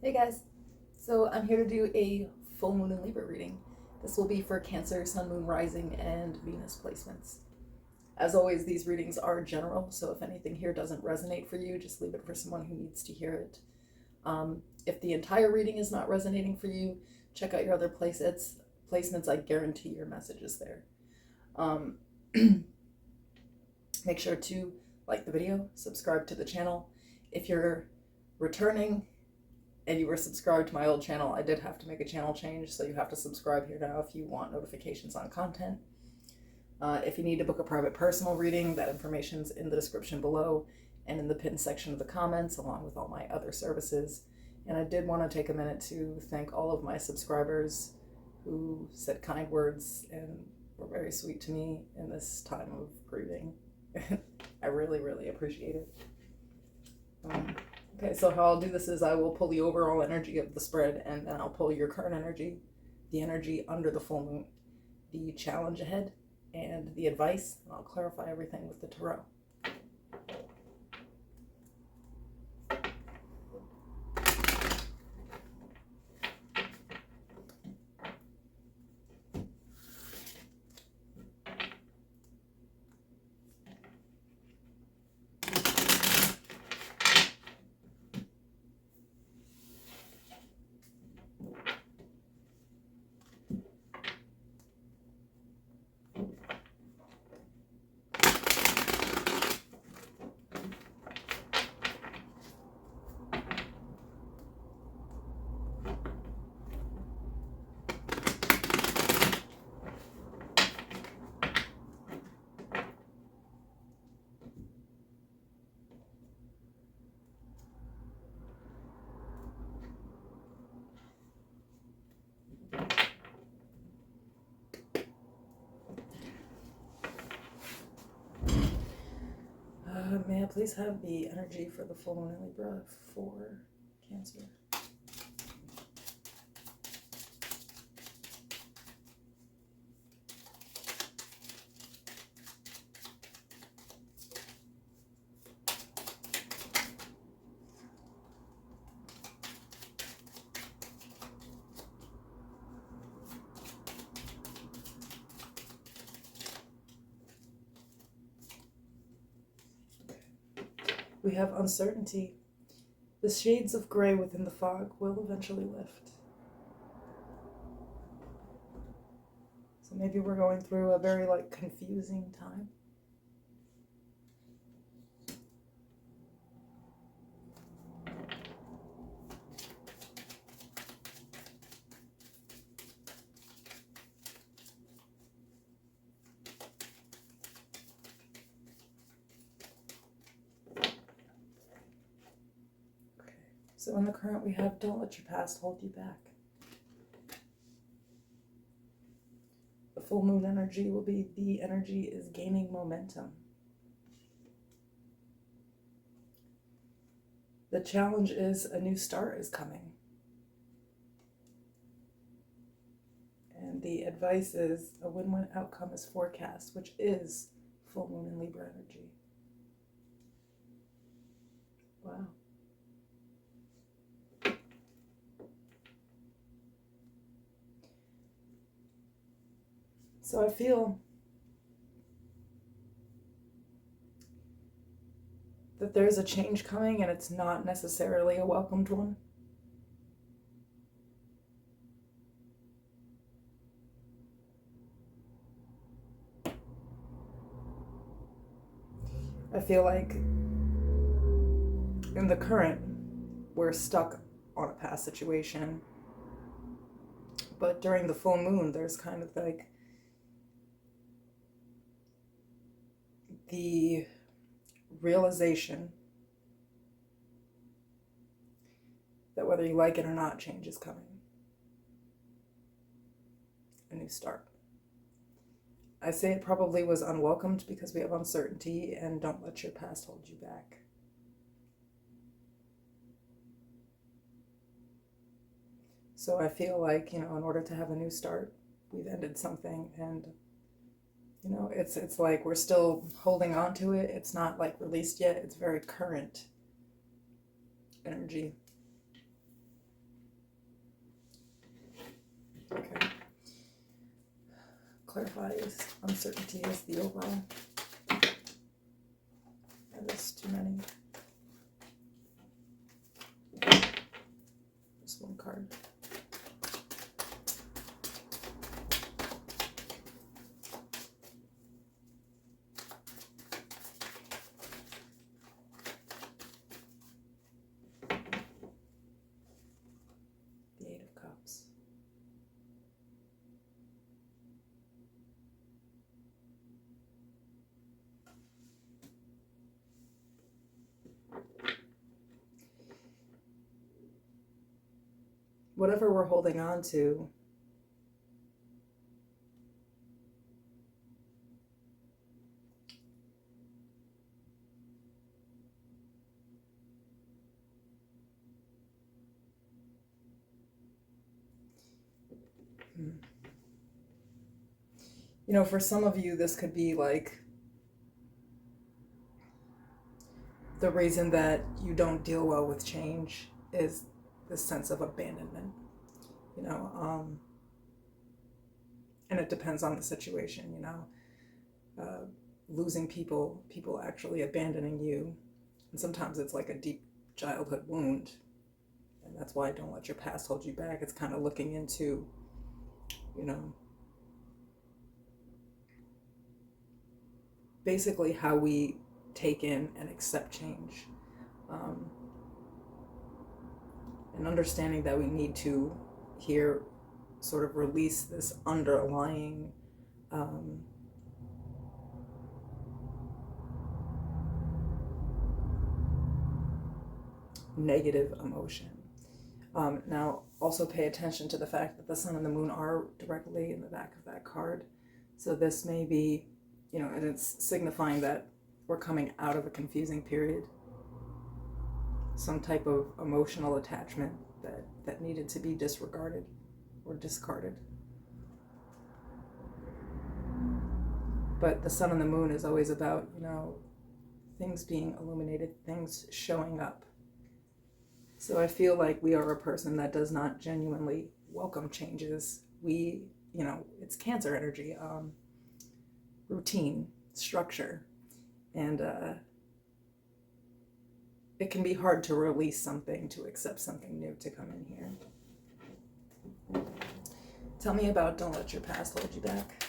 Hey guys, so I'm here to do a full moon and Libra reading. This will be for Cancer, Sun, Moon, Rising, and Venus placements. As always, these readings are general, so if anything here doesn't resonate for you, just leave it for someone who needs to hear it. If the entire reading is not resonating for you, check out your other placements. I guarantee your message is there. Make sure to like the video, subscribe to the channel. If you're returning and you were subscribed to my old channel, I did have to make a channel change, so you have to subscribe here now if you want notifications on content. If you need to book a private personal reading, that information's in the description below and in the pinned section of the comments, along with all my other services. And I did want to take a minute to thank all of my subscribers who said kind words and were very sweet to me in this time of grieving. I really, really appreciate it. Okay, so how I'll do this is I will pull the overall energy of the spread, and then I'll pull your current energy, the energy under the full moon, the challenge ahead, and the advice, and I'll clarify everything with the tarot. May I please have the energy for the full moon in Libra for Cancer? We have uncertainty. The shades of gray within the fog will eventually lift. So maybe we're going through a very confusing time. So in the current we have, don't let your past hold you back. The full moon energy will be, the energy is gaining momentum. The challenge is a new start is coming. And the advice is a win-win outcome is forecast, which is full moon in Libra energy. Wow. So I feel that there's a change coming, and it's not necessarily a welcomed one. I feel like in the current, we're stuck on a past situation. But during the full moon, there's kind of the realization that whether you like it or not, change is coming. A new start. I say it probably was unwelcomed because we have uncertainty, and don't let your past hold you back. So I feel like, in order to have a new start, we've ended something, and it's like we're still holding on to it. It's not released yet. It's very current energy. clarifies uncertainty as the overall. That is too many. Just one card. The Eight of Cups. Whatever we're holding on to, you know, for some of you, this could be like the reason that you don't deal well with change is this sense of abandonment, you know, and it depends on the situation, you know, losing people actually abandoning you, and sometimes it's like a deep childhood wound, and that's why don't let your past hold you back. It's kind of looking into, you know, basically how we take in and accept change, and understanding that we need to here sort of release this underlying negative emotion. Now, also pay attention to the fact that the sun and the moon are directly in the back of that card. So this may be, you know, and it's signifying that we're coming out of a confusing period. Some type of emotional attachment that needed to be disregarded or discarded. But the sun and the moon is always about, you know, things being illuminated, things showing up. So I feel like we are a person that does not genuinely welcome changes. We, you know, it's Cancer energy, routine, structure, and it can be hard to release something, to accept something new to come in here. Tell me about don't let your past hold you back.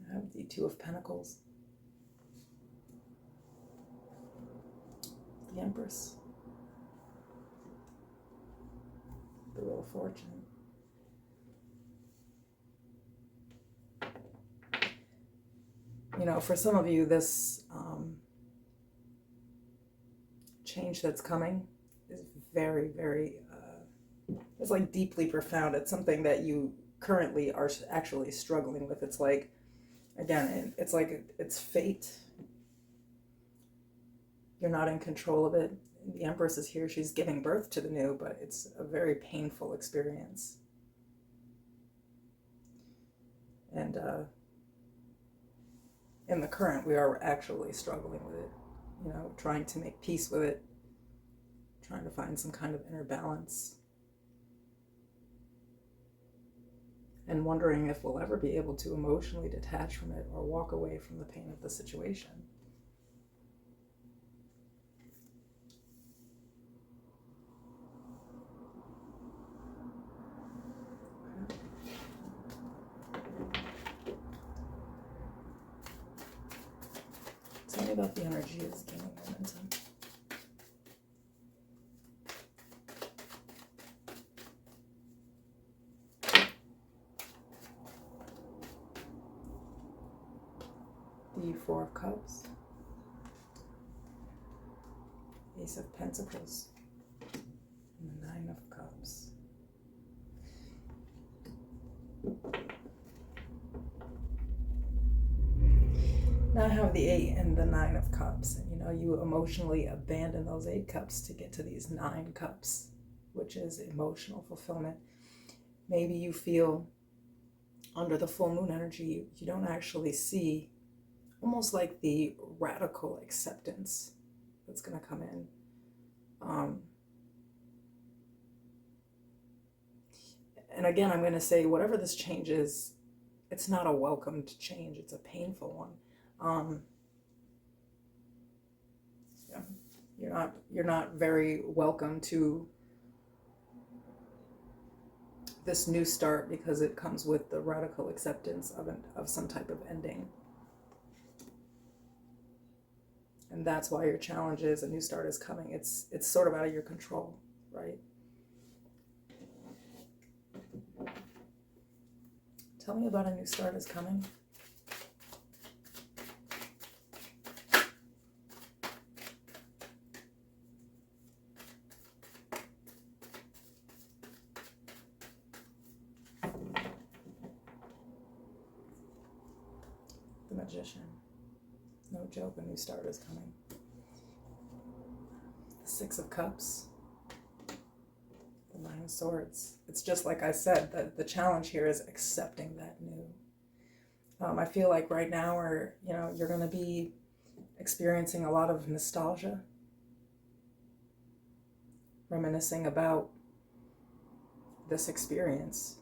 I have the Two of Pentacles. The Empress. The Wheel of Fortune. You know, for some of you, this change that's coming is very, very, it's like deeply profound. It's something that you currently are actually struggling with. It's like, again, it's like it's fate. You're not in control of it. The Empress is here. She's giving birth to the new, but it's a very painful experience. And in the current, we are actually struggling with it, you know, trying to make peace with it, trying to find some kind of inner balance, and wondering if we'll ever be able to emotionally detach from it or walk away from the pain of the situation. Tell me about the energy is gaining momentum. The Four of Cups. Ace of Pentacles. And the Nine of Cups. Now I have the 8 and the 9 of Cups, and you know, you emotionally abandon those 8 cups to get to these 9 cups, which is emotional fulfillment. Maybe you feel under the full moon energy, you don't actually see almost like the radical acceptance that's going to come in. And again, I'm going to say whatever this change is, it's not a welcomed change. It's a painful one. Yeah, you're not very welcome to this new start, because it comes with the radical acceptance of some type of ending. And that's why your challenge is a new start is coming. It's sort of out of your control, right? Tell me about a new start is coming. The Magician. No joke, a new start is coming. The Six of Cups. The Nine of Swords. It's just like I said, that the challenge here is accepting that new. I feel like right now you're going to be experiencing a lot of nostalgia, reminiscing about this experience,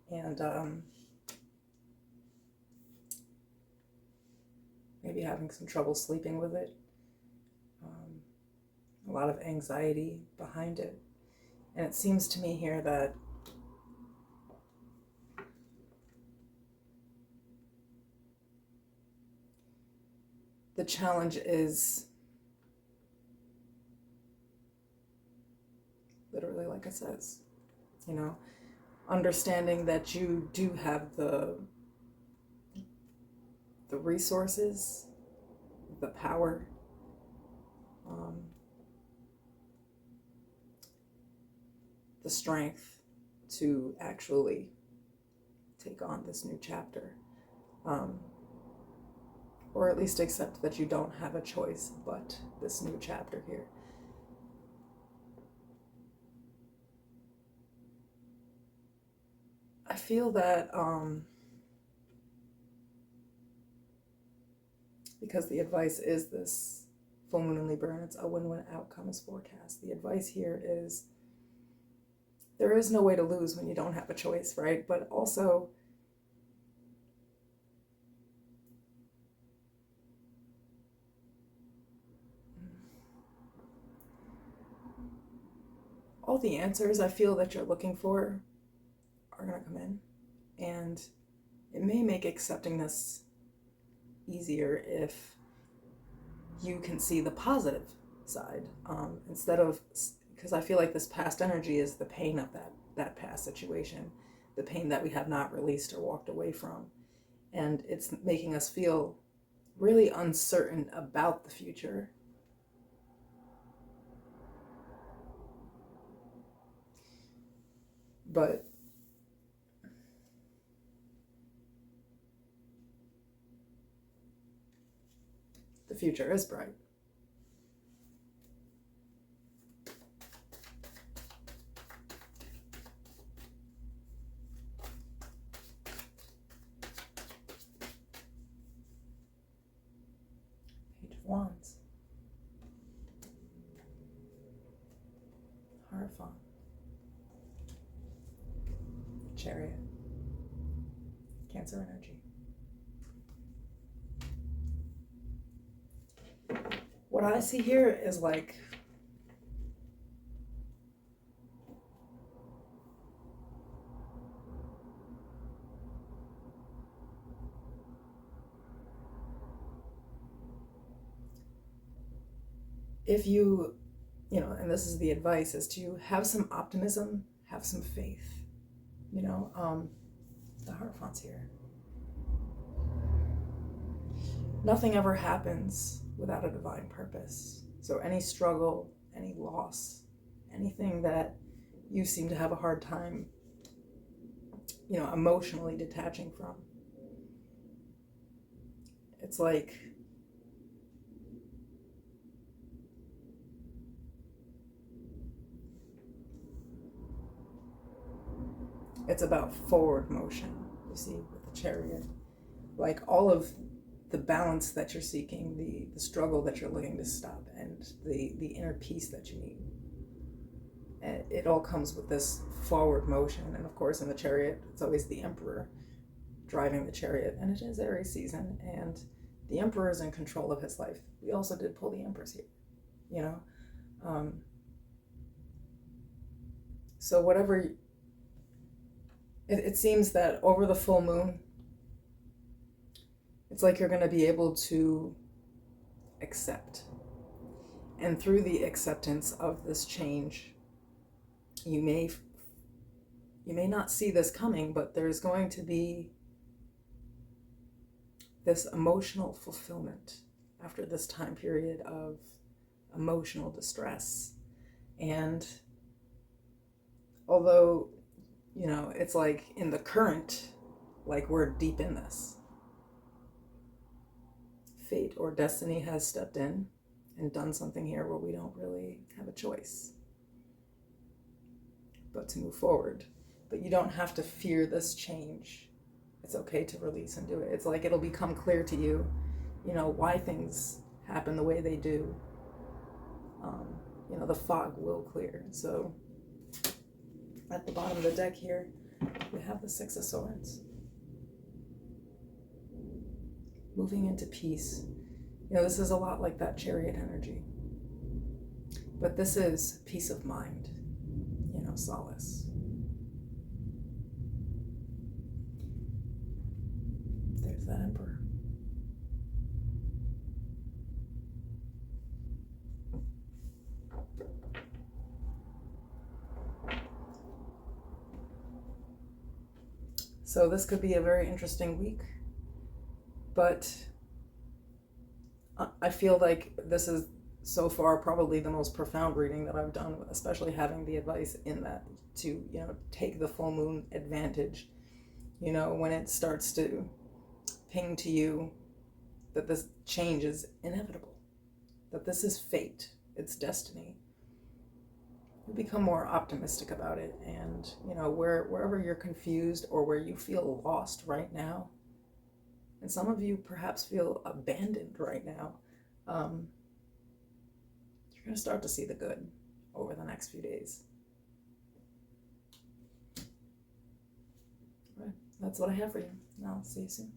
and maybe having some trouble sleeping with it, a lot of anxiety behind it. And it seems to me here that the challenge is literally, like it says, understanding that you do have the resources, the power, the strength to actually take on this new chapter, or at least accept that you don't have a choice but this new chapter here. I feel that because the advice is this full moon and Libra, and it's a win-win outcome is forecast. The advice here is there is no way to lose when you don't have a choice, right? But also, all the answers I feel that you're looking for are going to come in, and it may make accepting this easier if you can see the positive side, instead of, because I feel like this past energy is the pain of that past situation, the pain that we have not released or walked away from, and it's making us feel really uncertain about the future. But the future is bright. Page of Wands. Hierophant. Chariot. Cancer energy. What I see here is like if you, and this is the advice, is to have some optimism, have some faith, the Hierophant's here. Nothing ever happens without a divine purpose. So any struggle, any loss, anything that you seem to have a hard time, emotionally detaching from, it's like it's about forward motion, you see, with the Chariot. Like all of the balance that you're seeking, the struggle that you're looking to stop, and the inner peace that you need. And it all comes with this forward motion. And of course, in the chariot, it's always the emperor driving the chariot, and it is Aries season, and the emperor is in control of his life. We also did pull the empress here, you know. So whatever, it seems that over the full moon, it's like you're going to be able to accept. And through the acceptance of this change, you may not see this coming, but there's going to be this emotional fulfillment after this time period of emotional distress. And although, you know, it's like in the current, like we're deep in this, fate or destiny has stepped in and done something here where we don't really have a choice but to move forward. But you don't have to fear this change. It's okay to release and do it. It's like it'll become clear to you, you know, why things happen the way they do. You know, the fog will clear. So at the bottom of the deck here, we have the Six of Swords. Moving into peace. You know, this is a lot like that chariot energy. But this is peace of mind, you know, solace. There's that emperor. So this could be a very interesting week, but I feel like this is so far probably the most profound reading that I've done, especially having the advice in that to, you know, take the full moon advantage, you know, when it starts to ping to you that this change is inevitable, that this is fate, it's destiny. You become more optimistic about it, and, you know, wherever you're confused or where you feel lost right now, and some of you perhaps feel abandoned right now, you're going to start to see the good over the next few days. All right, that's what I have for you. I'll see you soon.